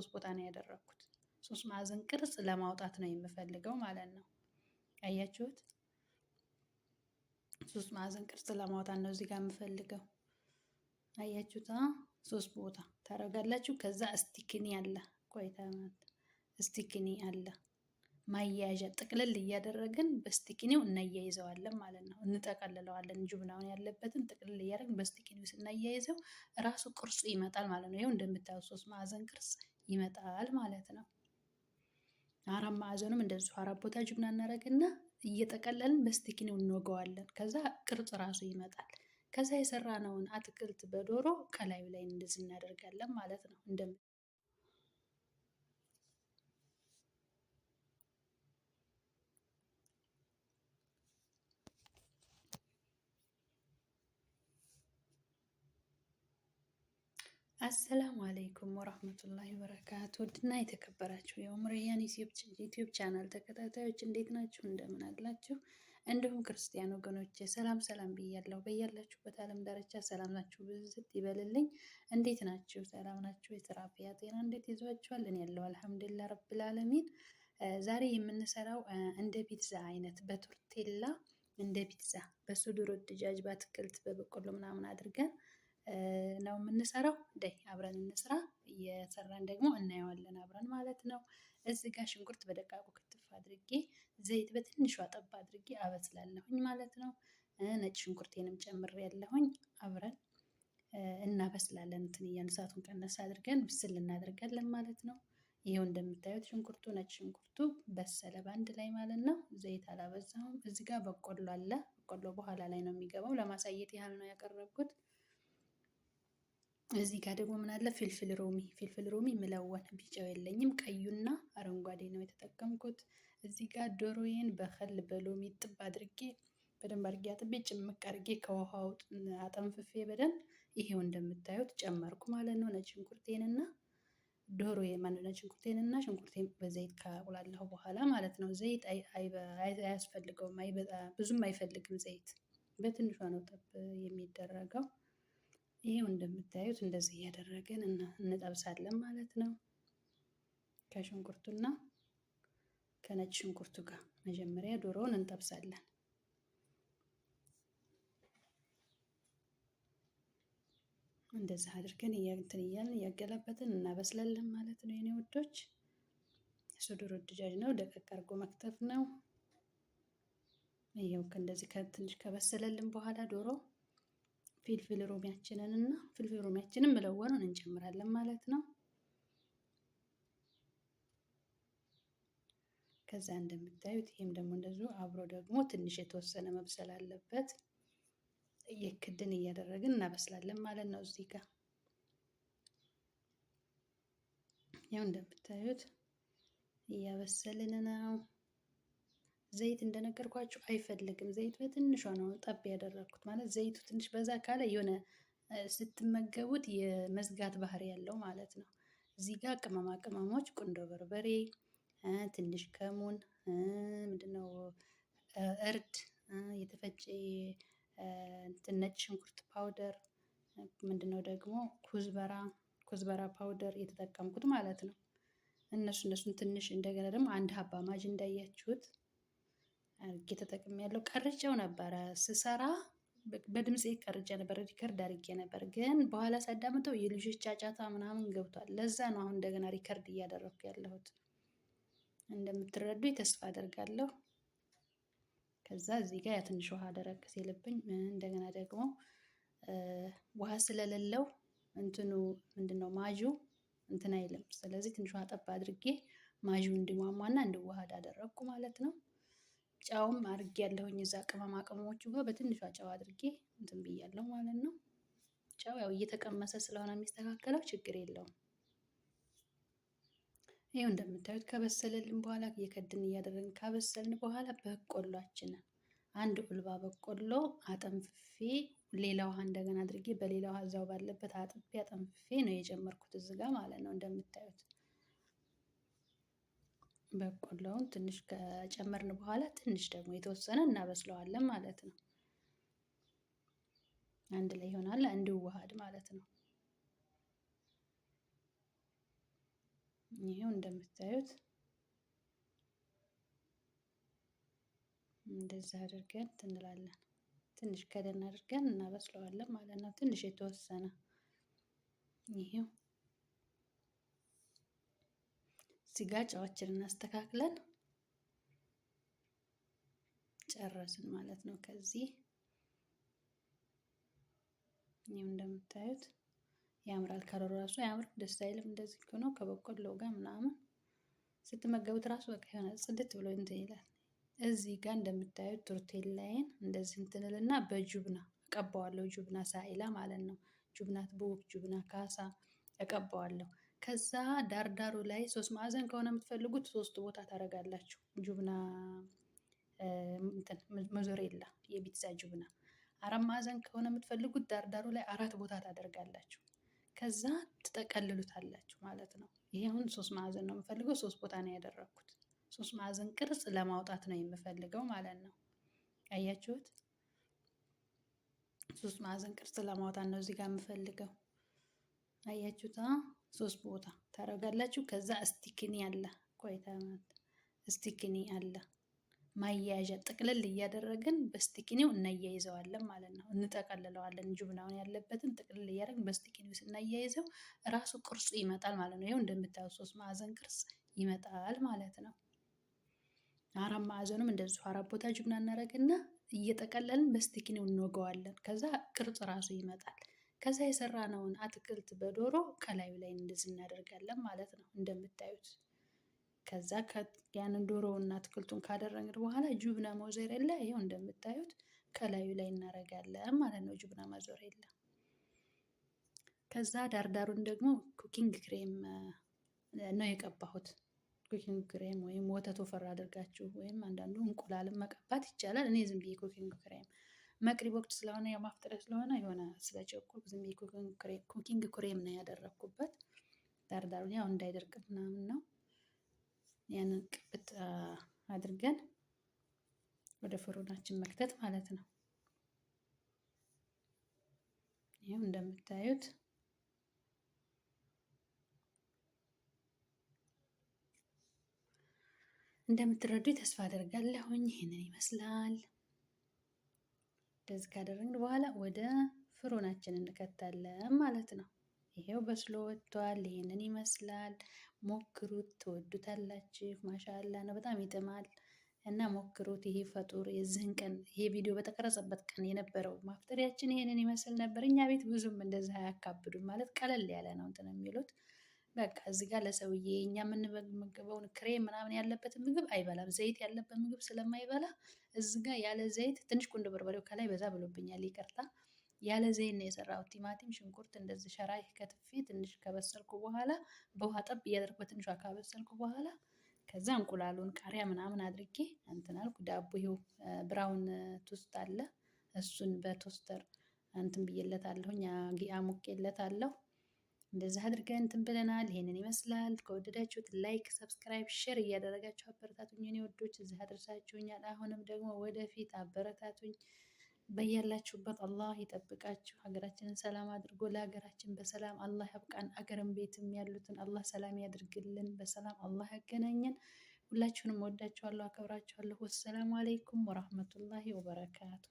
ሶስት ቦታ ነው ያደረኩት። ሶስት ማዕዘን ቅርጽ ለማውጣት ነው የምፈልገው ማለት ነው። አያችሁት? ሶስት ማዕዘን ቅርጽ ለማውጣት ነው እዚህ ጋር የምፈልገው። አያችሁት? ሶስት ቦታ ታደርጋላችሁ። ከዛ ስቲክኒ አለ፣ ቆይታ ስቲክኒ አለ ማያያዣ ጥቅልል እያደረግን በስቲኪኒው እናያይዘዋለን ማለት ነው። እንጠቀልለዋለን። ጁብናውን ያለበትን ጥቅልል እያደረግን በስቲኪኒው ስናያይዘው ራሱ ቅርጹ ይመጣል ማለት ነው። ይኸው እንደምታዩት ሶስት ማዕዘን ቅርጽ ይመጣል ማለት ነው። አራት ማዕዘኑም እንደዚሁ አራት ቦታ ጁብና እናደርግና እየጠቀለልን በስቲኪኒው እንወገዋለን። ከዛ ቅርጽ ራሱ ይመጣል። ከዛ የሰራነውን አትክልት በዶሮ ከላዩ ላይ እንደዚህ እናደርጋለን ማለት ነው። አሰላሙ አለይኩም ወራህመቱላሂ ወበረካቱ። ውድና የተከበራችሁ የኡምሪያን ዩቲዩብ ቻናል ተከታታዮች እንዴት ናችሁ? እንደምን አላችሁ? እንዲሁም ክርስቲያን ወገኖቼ ሰላም ሰላም ብያለሁ። በያላችሁበት ዓለም ዳርቻ ሰላማችሁ ብዝት ይበልልኝ። እንዴት ናችሁ? ሰላም ናችሁ? የስራ ጤና እንዴት ይዟችኋል? እኔ ያለው አልሐምዱሊላህ ረብል ዓለሚን። ዛሬ የምንሰራው እንደ ፒዛ አይነት በቶርቴላ እንደ ፒዛ በሱዱር ድጃጅ በአትክልት በበቆሎ ምናምን አድርገን ነው የምንሰራው። ደይ አብረን እንስራ። እየሰራን ደግሞ እናየዋለን አብረን ማለት ነው። እዚህ ጋር ሽንኩርት በደቃቁ ክትፍ አድርጌ ዘይት በትንሿ ጠብ አድርጌ አበስላለሁኝ ማለት ነው። ነጭ ሽንኩርቴንም ጨምሬያለሁኝ። አብረን እናበስላለን። እንትን እያልን እሳቱን ቀነስ አድርገን ብስል እናደርጋለን ማለት ነው። ይሄው እንደምታዩት ሽንኩርቱ ነጭ ሽንኩርቱ በሰለ በአንድ ላይ ማለት ነው። ዘይት አላበዛሁም። እዚህ ጋር በቆሎ አለ። በቆሎ በኋላ ላይ ነው የሚገባው። ለማሳየት ያህል ነው ያቀረብኩት። እዚህ ጋር ደግሞ ምን አለ? ፍልፍል ሮሚ። ፍልፍል ሮሚ ምለወን ቢጫው የለኝም፣ ቀዩና አረንጓዴ ነው የተጠቀምኩት። እዚህ ጋር ዶሮዬን በኸል በሎሚ ጥብ አድርጌ በደንብ አድርጌ አጥቤ ጭምቅ አድርጌ ከውሃው አጠንፍፌ በደንብ ይሄው እንደምታዩት ጨመርኩ ማለት ነው። ነጭ ሽንኩርቴንና ዶሮዬን ነጭ ሽንኩርቴንና ሽንኩርቴን በዘይት ካቁላለሁ በኋላ ማለት ነው። ዘይት አያስፈልገውም፣ ብዙም አይፈልግም ዘይት። በትንሿ ነው ጠብ የሚደረገው። ይሄው እንደምታዩት እንደዚህ እያደረግን እንጠብሳለን ማለት ነው። ከሽንኩርቱና ከነጭ ሽንኩርቱ ጋር መጀመሪያ ዶሮውን እንጠብሳለን። እንደዚህ አድርገን እንትን እያልን እያገላበጥን እናበስላለን ማለት ነው። የኔ ውዶች ሱዱር ድጃጅ ነው፣ ደቀቅ አድርጎ መክተፍ ነው። ይሄው እንደዚህ ትንሽ ከበሰለልን በኋላ ዶሮ ፍልፍል ሮሚያችንን እና ፍልፍል ሮሚያችንን መለወኑን እንጨምራለን ማለት ነው። ከዛ እንደምታዩት ይሄም ደግሞ እንደዚሁ አብሮ ደግሞ ትንሽ የተወሰነ መብሰል አለበት። የክድን እያደረግን እናበስላለን ማለት ነው። እዚህ ጋር ያው እንደምታዩት እያበሰልን ነው። ዘይት እንደነገርኳችሁ አይፈልግም። ዘይት በትንሿ ነው ጠብ ያደረኩት። ማለት ዘይቱ ትንሽ በዛ ካለ የሆነ ስትመገቡት የመዝጋት ባህሪ ያለው ማለት ነው። እዚህ ጋር ቅመማ ቅመሞች ቁንዶ በርበሬ፣ ትንሽ ከሙን፣ ምንድነው እርድ፣ የተፈጨ ነጭ ሽንኩርት ፓውደር፣ ምንድነው ደግሞ ኩዝበራ ፓውደር የተጠቀምኩት ማለት ነው። እነሱን ትንሽ እንደገና ደግሞ አንድ ሀባ ማጅ እንዳያችሁት አድርጌ ተጠቅሜያለሁ። ቀርጬው ነበረ ስሰራ በድምፄ ቀርጬ ነበር፣ ሪከርድ አድርጌ ነበር። ግን በኋላ ሳዳምጠው የልጆች ጫጫታ ምናምን ገብቷል። ለዛ ነው አሁን እንደገና ሪከርድ እያደረኩ ያለሁት። እንደምትረዱኝ ተስፋ አደርጋለሁ። ከዛ እዚህ ጋር ትንሽ ውሃ ደረቅ ሲልብኝ እንደገና ደግሞ ውሃ ስለሌለው እንትኑ ምንድነው ማጁ እንትን አይልም። ስለዚህ ትንሽ ውሃ ጠብ አድርጌ ማጁ እንዲሟሟና እንዲዋሃድ አደረኩ ማለት ነው። ጨውም አድርጌያለሁኝ እዛ ቅመማ ቅመሞቹ ጋር በትንሿ ጨው አድርጌ እንትን ብያለሁ ማለት ነው። ጨው ያው እየተቀመሰ ስለሆነ የሚስተካከለው ችግር የለውም። ይኸው እንደምታዩት ከበሰለልን በኋላ እየከድን እያደረግን ካበሰልን በኋላ በቆሏችንን አንድ ኡልባ በቆሎ አጠንፍፌ ሌላ ውሃ እንደገና አድርጌ በሌላ ውሃ እዛው ባለበት አጥቤ አጠንፍፌ ነው የጨመርኩት እዚህ ጋር ማለት ነው። እንደምታዩት በቆሎውን ትንሽ ከጨመርን በኋላ ትንሽ ደግሞ የተወሰነ እናበስለዋለን ማለት ነው። አንድ ላይ ይሆናል እንዲዋሃድ ማለት ነው። ይሄው እንደምታዩት እንደዛ አድርገን እንላለን። ትንሽ ከደን አድርገን እናበስለዋለን ማለት ነው። ትንሽ የተወሰነ ይሄው እዚህ ጋር ጨዋችንን እናስተካክለን ጨረስን ማለት ነው። ከዚህ ይሄው እንደምታዩት ያምራል። ከለሩ ራሱ ያምር ደስ አይልም? እንደዚህ ሆኖ ከበቆሎ ጋር ምናምን ስትመገቡት ራሱ በቃ የሆነ ጽድት ብሎ እንትን ይላል። እዚህ ጋር እንደምታዩት ቱርቴላዬን እንደዚህ እንትንልና በጁብና እቀባዋለሁ። ጁብና ሳይላ ማለት ነው። ጁብና ቦክ፣ ጁብና ካሳ እቀባዋለሁ። ከዛ ዳርዳሩ ላይ 3 ማዕዘን ከሆነ የምትፈልጉት 3 ቦታ ታደርጋላችሁ። ጁብና ሞዞሬላ የፒዛ ጁብና 4 ማዕዘን ከሆነ የምትፈልጉት ዳርዳሩ ላይ 4 ቦታ ታደርጋላችሁ። ከዛ ትጠቀልሉታላችሁ ማለት ነው። ይሄ አሁን 3 ማዕዘን ነው የምፈልገው፣ 3 ቦታ ነው ያደረኩት። 3 ማዕዘን ቅርጽ ለማውጣት ነው የምፈልገው ማለት ነው። አያችሁት? 3 ማዕዘን ቅርጽ ለማውጣት ነው እዚህ ጋር የምፈልገው። አያችሁታ? 3 ቦታ ታደርጋላችሁ። ከዛ ስቲክኒ አለ፣ ቆይታ ስቲክኒ አለ ማያያዣ ጥቅልል እያደረግን በስቲኪኒው እናያይዘዋለን ማለት ነው። እንጠቀልለዋለን። ጁብናውን ያለበትን ጥቅልል እያደረግን በስቲኪኒው ስናያይዘው ራሱ ቅርጹ ይመጣል ማለት ነው። ይኸው እንደምታዩት 3 ማዕዘን ቅርጽ ይመጣል ማለት ነው። 4 ማዕዘኑም እንደዚሁ 4 ቦታ ጁብና እናደርግና እየጠቀለልን በስቲኪኒው እንወገዋለን። ከዛ ቅርጽ ራሱ ይመጣል። ከዛ የሰራነውን አትክልት በዶሮ ከላዩ ላይ እንደዚህ እናደርጋለን ማለት ነው እንደምታዩት። ከዛ ያንን ዶሮውና አትክልቱን ካደረግን በኋላ ጁብና ሞዘሬላ ይኸው እንደምታዩት ከላዩ ላይ እናደርጋለን ማለት ነው። ጁብና ሞዘሬላ። ከዛ ዳርዳሩን ደግሞ ኩኪንግ ክሬም ነው የቀባሁት። ኩኪንግ ክሬም ወይም ወተት ወፈር አድርጋችሁ ወይም አንዳንዱ እንቁላልን መቀባት ይቻላል። እኔ ዝም ብዬ ኩኪንግ ክሬም መቅሪብ ወቅት ስለሆነ ያው ማፍጠሪያ ስለሆነ የሆነ ስለቸኮልኩ ዝም ብዬ ኩኪንግ ክሬም ነው ያደረኩበት። ዳርዳሩን ያው እንዳይደርቅ ምናምን ነው። ያንን ቅብጥ አድርገን ወደ ፍሩናችን መክተት ማለት ነው። ይሄው እንደምታዩት እንደምትረዱኝ ተስፋ አደርጋለሁኝ። ይሄንን ይመስላል። እንደዚህ ካደረግን በኋላ ወደ ፍሩናችን እንከታለን ማለት ነው። ይሄው በስሎ ወጥቷል። ይሄንን ይመስላል። ሞክሩት፣ ትወዱታላችሁ። ማሻአላ ነው፣ በጣም ይጥማል እና ሞክሩት። ይሄ ፈጡር የዚህን ቀን ይሄ ቪዲዮ በተቀረጸበት ቀን የነበረው ማፍጠሪያችን ይሄንን ይመስል ነበር። እኛ ቤት ብዙም እንደዚህ አያካብዱም ማለት ቀለል ያለ ነው እንትን የሚሉት። በቃ እዚህ ጋር ለሰውዬ እኛ የምንመገበውን ክሬም ምናምን ያለበትን ምግብ አይበላም። ዘይት ያለበት ምግብ ስለማይበላ እዚህ ጋር ያለ ዘይት ትንሽ ቁንዶ በርበሬው ከላይ በዛ ብሎብኛል፣ ይቅርታ። ያለ ዘይት ነው የሰራሁት። ቲማቲም፣ ሽንኩርት እንደዚህ ሸራይ ከትፌ ትንሽ ከበሰልኩ በኋላ በውሃ ጠብ እያደረኩ በትንሿ ካበሰልኩ በኋላ ከዛ እንቁላሉን ቃሪያ ምናምን አድርጌ እንትን አልኩ። ዳቦ ይኸው ብራውን ቶስት አለ፣ እሱን በቶስተር እንትን ብዬለታለሁኝ፣ አሙቄለታለሁ። እንደዚህ አድርገን እንትን ብለናል። ይሄንን ይመስላል። ከወደዳችሁት ላይክ፣ ሰብስክራይብ፣ ሼር እያደረጋችሁ አበረታቱኝ የኔ ወዶች። እዚህ አድርሳችሁኛል። አሁንም ደግሞ ወደፊት አበረታቱኝ። በያላችሁበት አላህ ይጠብቃችሁ። ሀገራችንን ሰላም አድርጎ ለሀገራችን በሰላም አላህ ያብቃን። አገርም ቤትም ያሉትን አላህ ሰላም ያድርግልን። በሰላም አላህ ያገናኘን። ሁላችሁንም ወዳችኋለሁ፣ አከብራችኋለሁ። ወሰላሙ አለይኩም ወራህመቱላሂ ወበረካቱ።